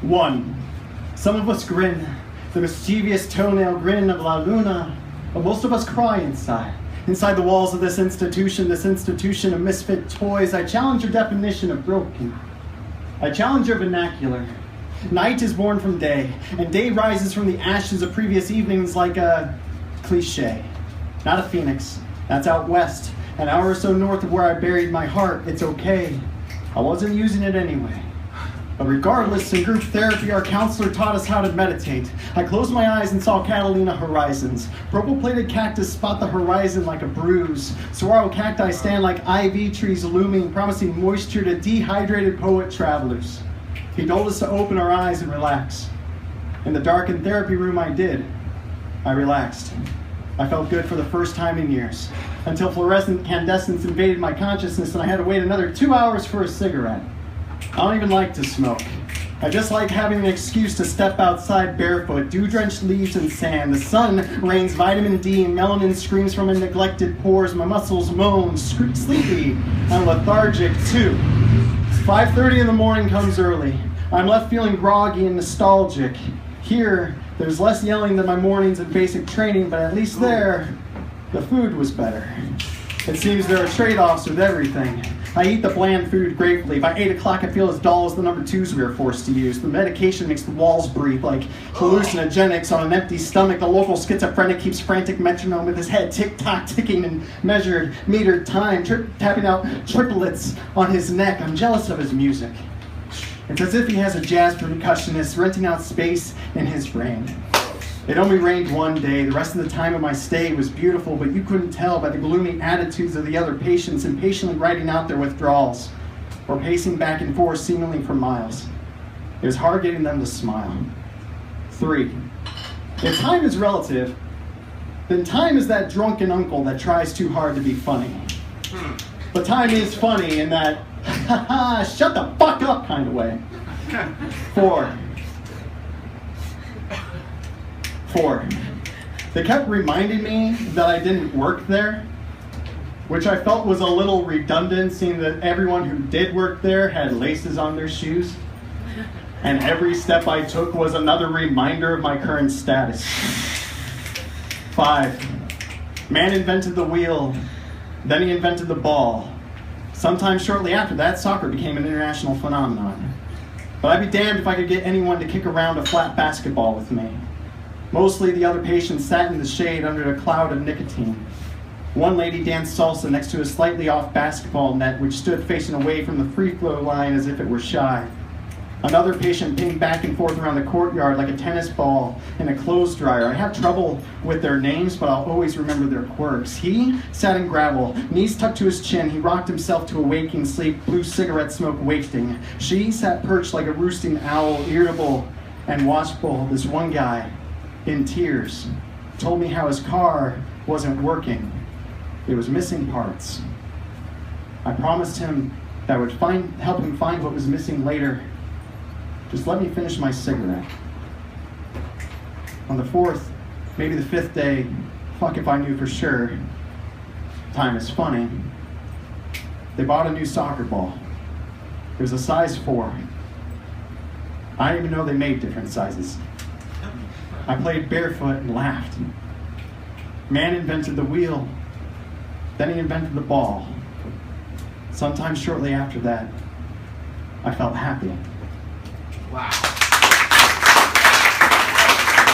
1. Some of us grin, the mischievous toenail grin of La Luna, but most of us cry inside. Inside the walls of this institution of misfit toys. I challenge your definition of broken. I challenge your vernacular. Night is born from day, and day rises from the ashes of previous evenings like a cliche. Not a phoenix. That's out west, an hour or so north of where I buried my heart. It's okay. I wasn't using it anyway. But regardless, in group therapy, our counselor taught us how to meditate. I closed my eyes and saw Catalina horizons. Purple-plated cactus spot the horizon like a bruise. Saguaro cacti stand like ivy trees looming, promising moisture to dehydrated poet travelers. He told us to open our eyes and relax. In the darkened therapy room, I did. I relaxed. I felt good for the first time in years, until fluorescent incandescence invaded my consciousness and I had to wait another 2 hours for a cigarette. I don't even like to smoke. I just like having an excuse to step outside barefoot, dew-drenched leaves and sand. The sun rains vitamin D and melanin screams from my neglected pores. My muscles moan, sleepy and lethargic too. 5:30 in the morning comes early. I'm left feeling groggy and nostalgic. Here, there's less yelling than my mornings of basic training, but at least there, the food was better. It seems there are trade-offs with everything. I eat the bland food gratefully. By 8 o'clock, I feel as dull as the number 2s we were forced to use. The medication makes the walls breathe like hallucinogenics on an empty stomach. The local schizophrenic keeps frantic metronome with his head tick-tock ticking in metered time, tapping out triplets on his neck. I'm jealous of his music. It's as if he has a jazz percussionist renting out space in his brain. It only rained one day. The rest of the time of my stay was beautiful, but you couldn't tell by the gloomy attitudes of the other patients impatiently writing out their withdrawals or pacing back and forth seemingly for miles. It was hard getting them to smile. 3. If time is relative, then time is that drunken uncle that tries too hard to be funny. But time is funny in that, shut the fuck up kind of way. 4. They kept reminding me that I didn't work there, which I felt was a little redundant, seeing that everyone who did work there had laces on their shoes. And every step I took was another reminder of my current status. 5. Man invented the wheel, then he invented the ball. Sometime shortly after that, soccer became an international phenomenon. But I'd be damned if I could get anyone to kick around a flat basketball with me. Mostly the other patients sat in the shade under a cloud of nicotine. One lady danced salsa next to a slightly off basketball net which stood facing away from the free throw line as if it were shy. Another patient pinged back and forth around the courtyard like a tennis ball in a clothes dryer. I have trouble with their names, but I'll always remember their quirks. He sat in gravel, knees tucked to his chin. He rocked himself to a waking sleep, blue cigarette smoke wafting. She sat perched like a roosting owl, irritable and watchful. This one guy, in tears, told me how his car wasn't working. It was missing parts. I promised him that I would help him find what was missing later. Just let me finish my cigarette. On the 4th, maybe the 5th day, fuck if I knew for sure, time is funny, they bought a new soccer ball. It was a size 4. I didn't even know they made different sizes. I played barefoot and laughed. Man invented the wheel, then he invented the ball. Sometime shortly after that, I felt happy. Wow.